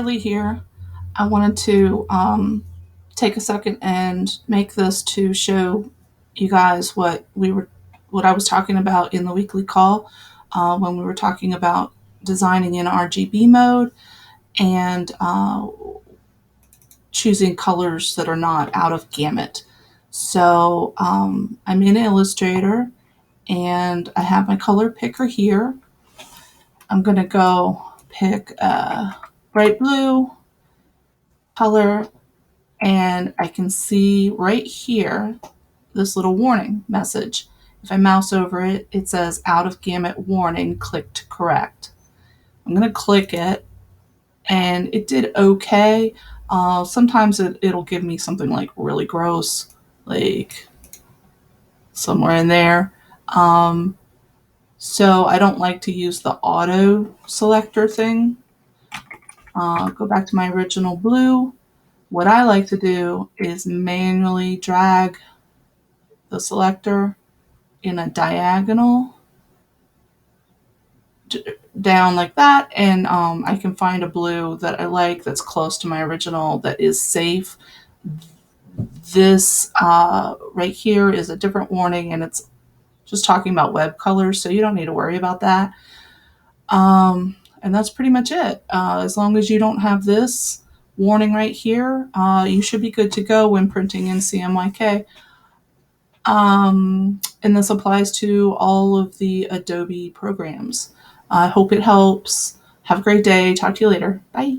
Here, I wanted to take a second and make this to show you guys what I was talking about in the weekly call when we were talking about designing in RGB mode and choosing colors that are not out of gamut. So I'm in Illustrator and I have my color picker here. I'm going to go pick a bright blue color, and I can see right here this little warning message. If I mouse over it, it says out of gamut warning, click to correct. I'm going to click it, and it did okay. Sometimes it'll give me something like really gross, like somewhere in there. So I don't like to use the auto selector thing. Go back to my original blue. What I like to do is manually drag the selector in a diagonal down like that, and I can find a blue that I like that's close to my original that is safe. This right here is a different warning, and it's just talking about web colors, so you don't need to worry about that. And that's pretty much it. As long as you don't have this warning right here, you should be good to go when printing in CMYK. And this applies to all of the Adobe programs. I hope it helps. Have a great day. Talk to you later. Bye.